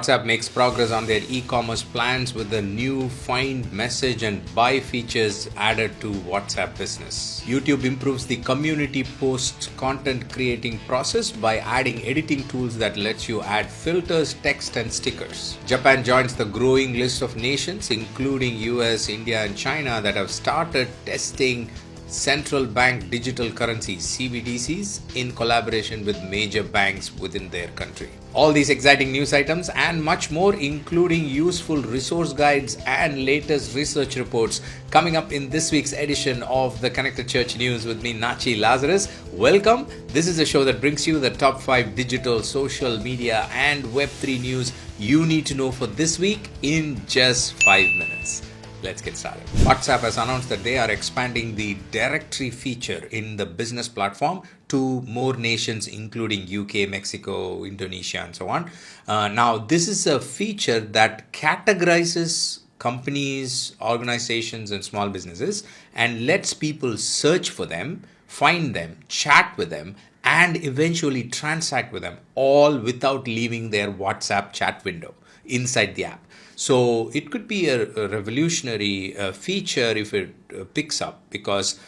WhatsApp makes progress on their e-commerce plans with the new find, message and buy features added to WhatsApp Business. YouTube improves the community post content creating process by adding editing tools that lets you add filters, text and stickers. Japan joins the growing list of nations including US, India and China that have started testing central bank digital currencies CBDCs in collaboration with major banks within their country. All these exciting news items and much more, including useful resource guides and latest research reports, coming up in this week's edition of the Connected Church News with me, Nachi Lazarus. Welcome. This is a show that brings you the top 5 digital, social media and Web3 news you need to know for this week in just 5 minutes. Let's get started. WhatsApp has announced that they are expanding the directory feature in the business platform to more nations including UK, Mexico, Indonesia and so on. Now, this is a feature that categorizes companies, organizations and small businesses and lets people search for them, find them, chat with them and eventually transact with them, all without leaving their WhatsApp chat window inside the app. So it could be a revolutionary feature if it picks up, because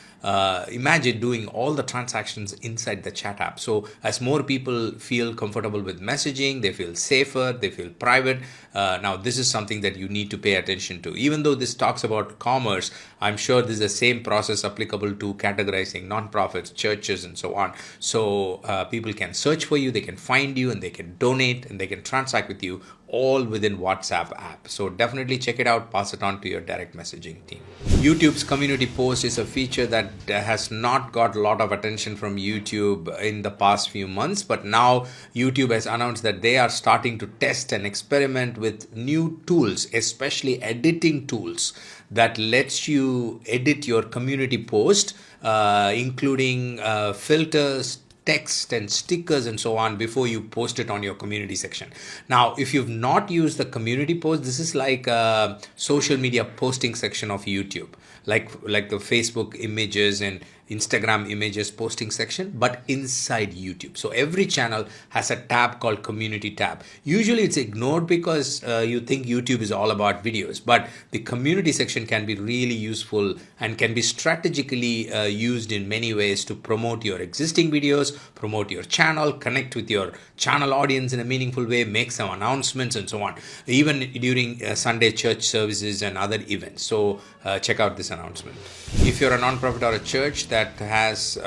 imagine doing all the transactions inside the chat app. So as more people feel comfortable with messaging, they feel safer, they feel private. Now this is something that you need to pay attention to. Even though this talks about commerce, I'm sure this is the same process applicable to categorizing nonprofits, churches and so on. So people can search for you, they can find you and they can donate and they can transact with you all within WhatsApp app. So definitely check it out, pass it on to your direct messaging team. YouTube's community post is a feature that has not got a lot of attention from YouTube in the past few months, but now YouTube has announced that they are starting to test and experiment with new tools, especially editing tools that lets you edit your community post, including filters, text and stickers and so on before you post it on your community section. Now, if you've not used the community post, this is like a social media posting section of YouTube, like the Facebook images and Instagram images posting section, but inside YouTube. So every channel has a tab called community tab. Usually it's ignored because you think YouTube is all about videos, but the community section can be really useful and can be strategically used in many ways to promote your existing videos, promote your channel, connect with your channel audience in a meaningful way, make some announcements and so on, even during Sunday church services and other events. So check out this announcement. If you're a nonprofit or a church that has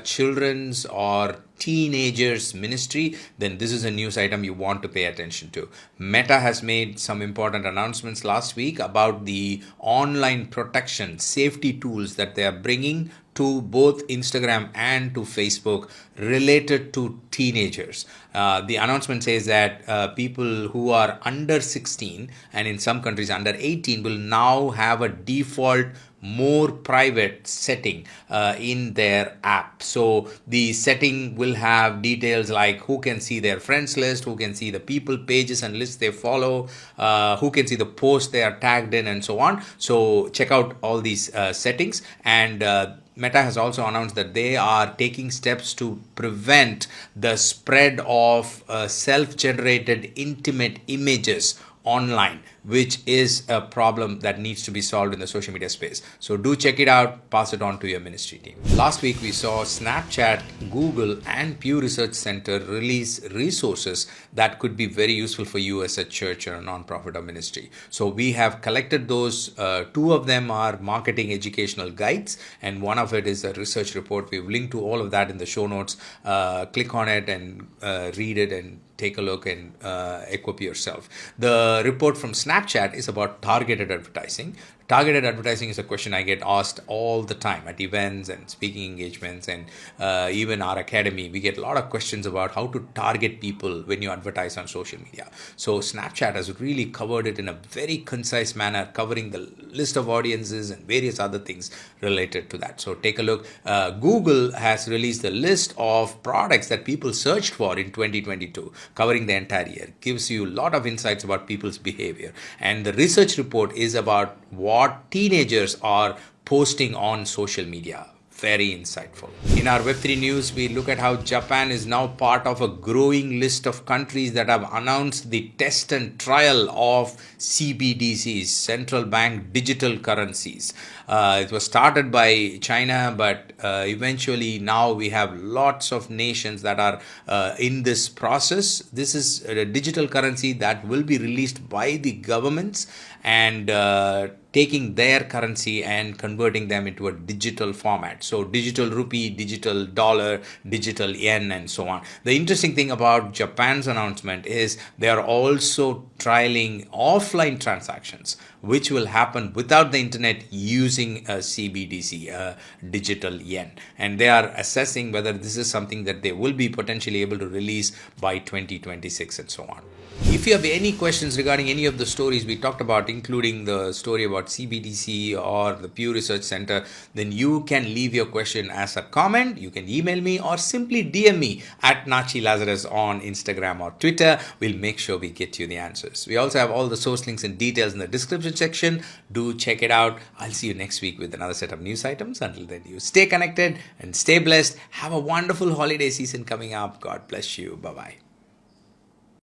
children's or teenagers ministry, then this is a news item you want to pay attention to. Meta has made some important announcements last week about the online protection safety tools that they are bringing to both Instagram and to Facebook related to teenagers. The announcement says that people who are under 16 and in some countries under 18 will now have a default more private setting in their app. So the setting will have details like who can see their friends list, who can see the people pages and lists they follow, who can see the posts they are tagged in and so on. So check out all these settings. And Meta has also announced that they are taking steps to prevent the spread of self-generated intimate images online, which is a problem that needs to be solved in the social media space. So do check it out, pass it on to your ministry team. Last week we saw Snapchat, Google and Pew Research Center release resources that could be very useful for you as a church or a nonprofit or ministry. So we have collected those. 2 of them are marketing educational guides and one of it is a research report. We've linked to all of that in the show notes. Click on it and read it and take a look and equip yourself. The report from Snapchat is about targeted advertising. Targeted advertising is a question I get asked all the time at events and speaking engagements, and even our academy. We get a lot of questions about how to target people when you advertise on social media. So Snapchat has really covered it in a very concise manner, covering the list of audiences and various other things related to that. So take a look. Google has released a list of products that people searched for in 2022, covering the entire year. Gives you a lot of insights about people's behavior. And the research report is about what teenagers are posting on social media. Very insightful. In our Web3 news, we look at how Japan is now part of a growing list of countries that have announced the test and trial of CBDCs, central bank digital currencies. It was started by China, but eventually now we have lots of nations that are in this process. This is a digital currency that will be released by the governments and taking their currency and converting them into a digital format. So digital rupee, digital dollar, digital yen, and so on. The interesting thing about Japan's announcement is they are also trialing offline transactions, which will happen without the internet using a CBDC, a digital yen. And they are assessing whether this is something that they will be potentially able to release by 2026 and so on. If you have any questions regarding any of the stories we talked about, including the story about CBDC or the Pew Research Center, then you can leave your question as a comment. You can email me or simply DM me at Nachi Lazarus on Instagram or Twitter. We'll make sure we get you the answers. We also have all the source links and details in the description section. Do check it out. I'll see you next week with another set of news items. Until then, you stay connected and stay blessed. Have a wonderful holiday season coming up. God bless you. Bye-bye.